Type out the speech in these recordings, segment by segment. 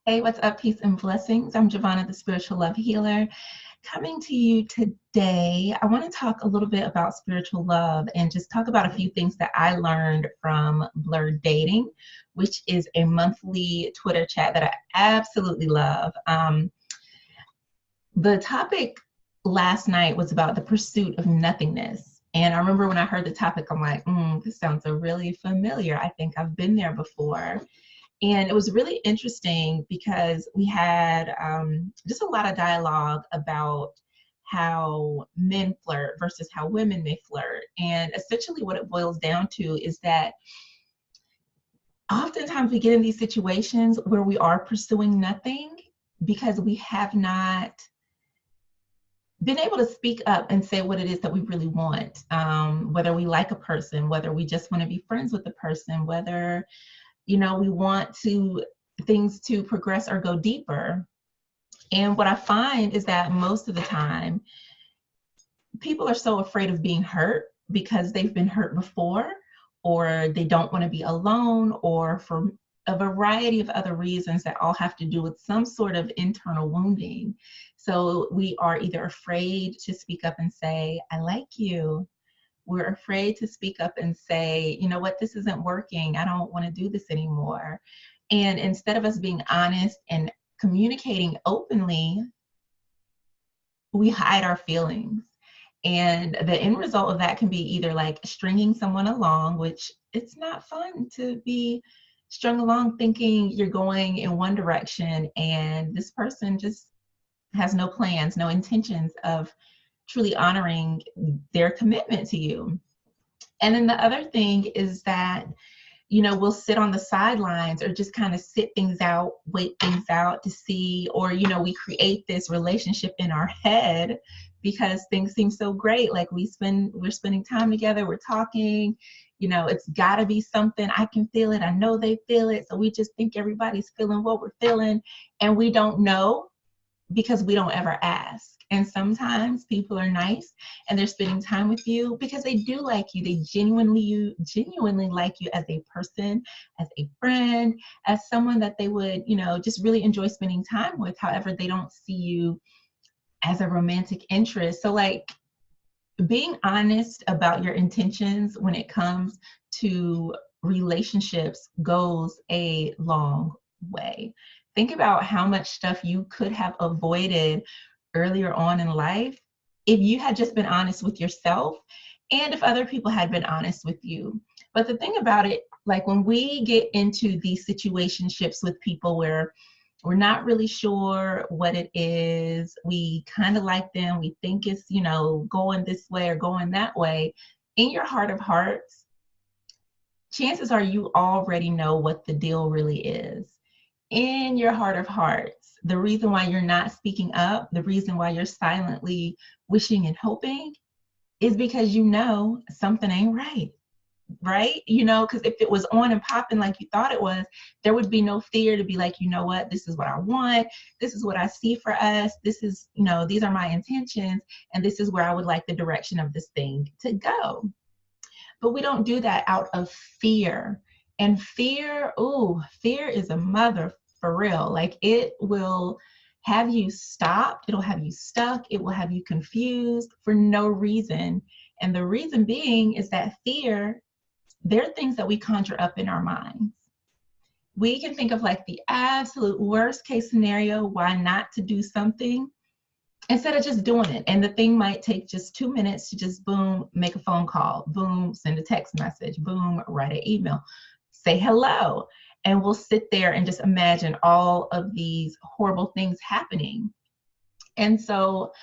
Hey, what's up? Peace and blessings. I'm Jovhannah, the spiritual love healer, coming to you today. I want to talk a little bit about spiritual love and just talk about a few things that I learned from Blurred Dating, which is a monthly Twitter chat that I absolutely love. The topic last night was about the pursuit of nothingness. And I remember when I heard the topic, I'm like, this sounds so really familiar. I think I've been there before. And it was really interesting because we had just a lot of dialogue about how men flirt versus how women may flirt. And essentially what it boils down to is that oftentimes we get in these situations where we are pursuing nothing because we have not been able to speak up and say what it is that we really want, whether we like a person, whether we just want to be friends with the person, whether we want things to progress or go deeper. And what I find is that most of the time, people are so afraid of being hurt because they've been hurt before, or they don't want to be alone, or for a variety of other reasons that all have to do with some sort of internal wounding. So we are either afraid to speak up and say, I like you. We're afraid to speak up and say, you know what, this isn't working. I don't want to do this anymore. And instead of us being honest and communicating openly, we hide our feelings. And the end result of that can be either like stringing someone along, which it's not fun to be strung along thinking you're going in one direction and this person just has no plans, no intentions of truly honoring their commitment to you. And then the other thing is that, we'll sit on the sidelines or just kind of sit things out, wait things out to see, or, we create this relationship in our head because things seem so great. Like we're spending time together, we're talking, it's gotta be something. I can feel it. I know they feel it. So we just think everybody's feeling what we're feeling, and we don't know because we don't ever ask. And sometimes people are nice and they're spending time with you because they do like you. They genuinely like you as a person, as a friend, as someone that they would, just really enjoy spending time with. However, they don't see you as a romantic interest. So like being honest about your intentions when it comes to relationships goes a long way. Think about how much stuff you could have avoided earlier on in life if you had just been honest with yourself and if other people had been honest with you. But the thing about it, like when we get into these situationships with people where we're not really sure what it is, we kind of like them, we think it's, going this way or going that way, in your heart of hearts, chances are you already know what the deal really is. In your heart of hearts, the reason why you're not speaking up, the reason why you're silently wishing and hoping is because something ain't right, because if it was on and popping like you thought it was, there would be no fear to be like, you know what, this is what I want, this is what I see for us, this is, these are my intentions, and this is where I would like the direction of this thing to go. But we don't do that out of fear. And fear is a mother for real. Like it will have you stopped, it'll have you stuck, it will have you confused for no reason. And the reason being is that fear, there are things that we conjure up in our minds. We can think of like the absolute worst case scenario, why not to do something, instead of just doing it. And the thing might take just 2 minutes to just boom, make a phone call, boom, send a text message, boom, write an email, say hello. And we'll sit there and just imagine all of these horrible things happening. And so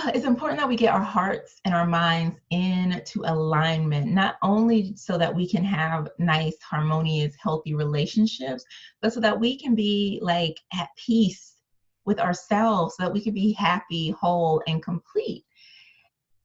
it's important that we get our hearts and our minds into alignment, not only so that we can have nice, harmonious, healthy relationships, but so that we can be like at peace with ourselves, so that we can be happy, whole, and complete.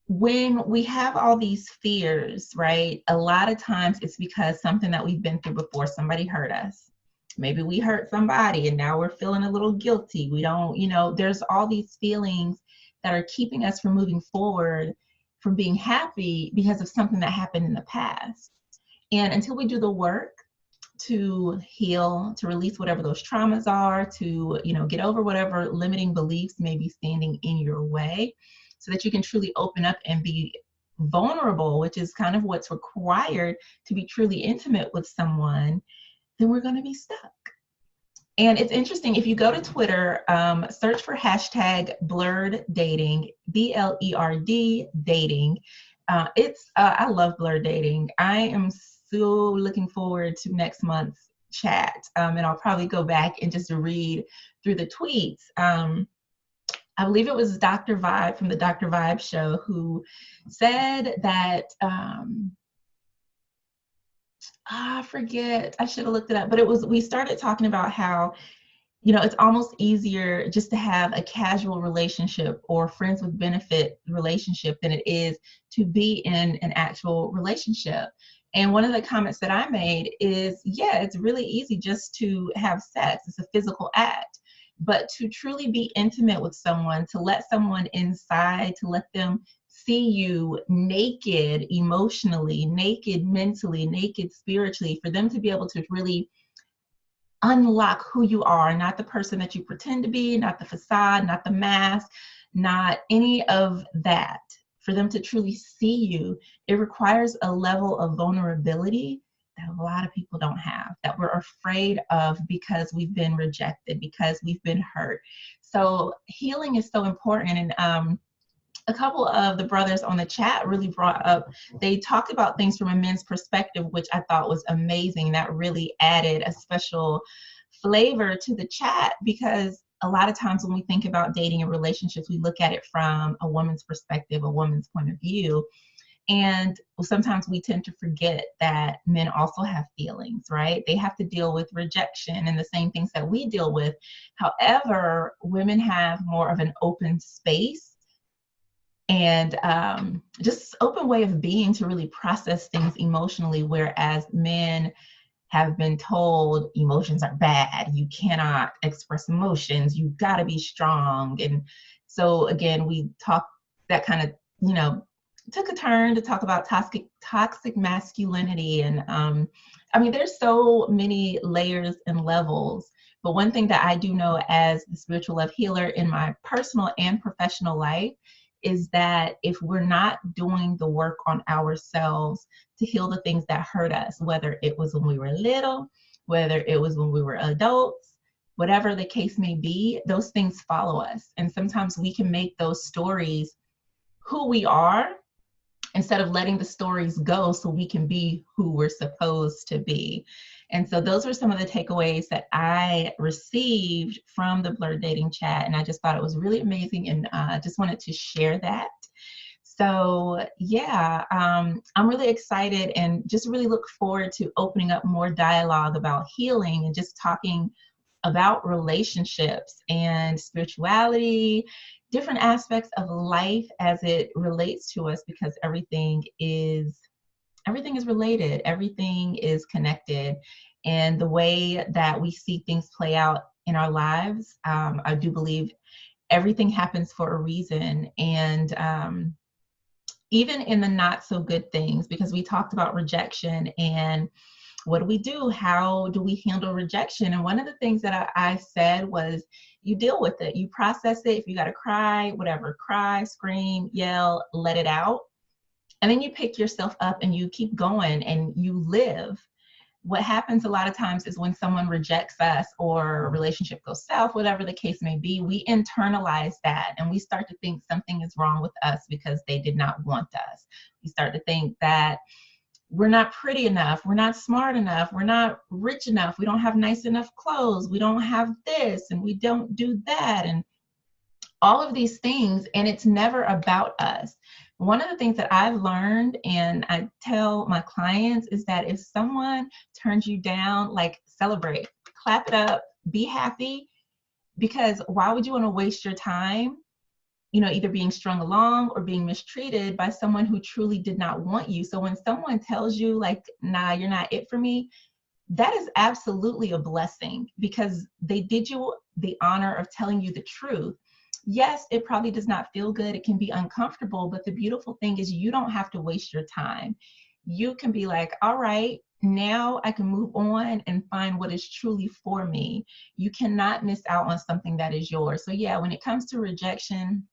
When we have all these fears, right, a lot of times it's because something that we've been through before, somebody hurt us. Maybe we hurt somebody and now we're feeling a little guilty. We don't, there's all these feelings that are keeping us from moving forward, from being happy because of something that happened in the past. And until we do the work to heal, to release whatever those traumas are, to, get over whatever limiting beliefs may be standing in your way, so that you can truly open up and be vulnerable, which is kind of what's required to be truly intimate with someone, then we're going to be stuck. And it's interesting, if you go to Twitter, search for hashtag blurred dating, BLERD dating. I love blurred dating. I am so looking forward to next month's chat. And I'll probably go back and just read through the tweets. I believe it was Dr. Vibe from the Dr. Vibe show who said that, I forget, I should have looked it up, but we started talking about how, it's almost easier just to have a casual relationship or friends with benefit relationship than it is to be in an actual relationship. And one of the comments that I made is, yeah, it's really easy just to have sex. It's a physical act. But to truly be intimate with someone, to let someone inside, to let them see you naked emotionally, naked mentally, naked spiritually, for them to be able to really unlock who you are, not the person that you pretend to be, not the facade, not the mask, not any of that. For them to truly see you, it requires a level of vulnerability that a lot of people don't have, that we're afraid of because we've been rejected, because we've been hurt. So healing is so important. And a couple of the brothers on the chat really brought up, they talked about things from a men's perspective, which I thought was amazing. That really added a special flavor to the chat, because a lot of times when we think about dating and relationships, we look at it from a woman's perspective, a woman's point of view. And sometimes we tend to forget that men also have feelings, right? They have to deal with rejection and the same things that we deal with. However, women have more of an open space and just open way of being to really process things emotionally, whereas men have been told emotions are bad. You cannot express emotions. You got to be strong. And so again, we talk that kind of, took a turn to talk about toxic masculinity. And I mean, there's so many layers and levels. But one thing that I do know as the spiritual love healer in my personal and professional life is that if we're not doing the work on ourselves to heal the things that hurt us, whether it was when we were little, whether it was when we were adults, whatever the case may be, those things follow us. And sometimes we can make those stories who we are instead of letting the stories go so we can be who we're supposed to be. And so those were some of the takeaways that I received from the Blurred Dating chat. And I just thought it was really amazing, and just wanted to share that. So yeah, I'm really excited and just really look forward to opening up more dialogue about healing and just talking about relationships and spirituality, different aspects of life as it relates to us, because everything is related, everything is connected. And the way that we see things play out in our lives, I do believe everything happens for a reason. And even in the not so good things, because we talked about rejection and what do we do? How do we handle rejection? And one of the things that I said was, you deal with it, you process it. If you got to cry, whatever, cry, scream, yell, let it out. And then you pick yourself up and you keep going and you live. What happens a lot of times is when someone rejects us or a relationship goes south, whatever the case may be, we internalize that and we start to think something is wrong with us because they did not want us. We start to think that we're not pretty enough, we're not smart enough, we're not rich enough, we don't have nice enough clothes, we don't have this, and we don't do that, and all of these things, and it's never about us. One of the things that I've learned, and I tell my clients, is that if someone turns you down, like, celebrate, clap it up, be happy, because why would you want to waste your time, either being strung along or being mistreated by someone who truly did not want you? So when someone tells you, like, nah, you're not it for me, that is absolutely a blessing, because they did you the honor of telling you the truth. Yes, it probably does not feel good. It can be uncomfortable, but the beautiful thing is you don't have to waste your time. You can be like, all right, now I can move on and find what is truly for me. You cannot miss out on something that is yours. So yeah, when it comes to rejection,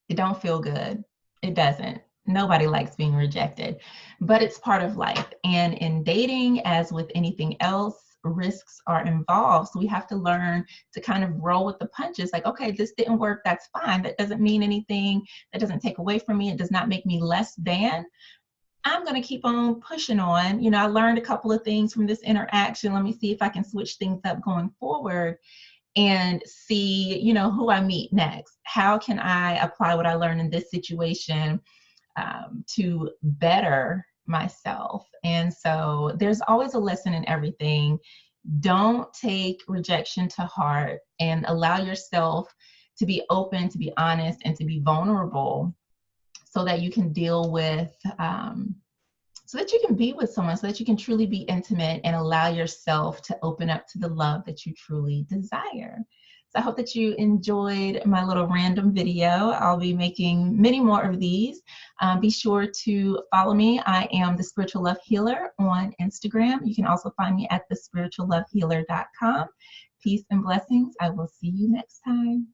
it don't feel good. It doesn't. Nobody likes being rejected, but it's part of life. And in dating, as with anything else, risks are involved. So we have to learn to kind of roll with the punches. Like, okay, this didn't work. That's fine. That doesn't mean anything. That doesn't take away from me. It does not make me less than. I'm going to keep on pushing on. You know, I learned a couple of things from this interaction. Let me see if I can switch things up going forward and see, you know, who I meet next. How can I apply what I learned in this situation to better myself? And so there's always a lesson in everything. Don't take rejection to heart, and allow yourself to be open, to be honest, and to be vulnerable so that you can deal with so that you can be with someone, so that you can truly be intimate and allow yourself to open up to the love that you truly desire. So I hope that you enjoyed my little random video. I'll be making many more of these. Be sure to follow me. I am the Spiritual Love Healer on Instagram. You can also find me at thespirituallovehealer.com. Peace and blessings. I will see you next time.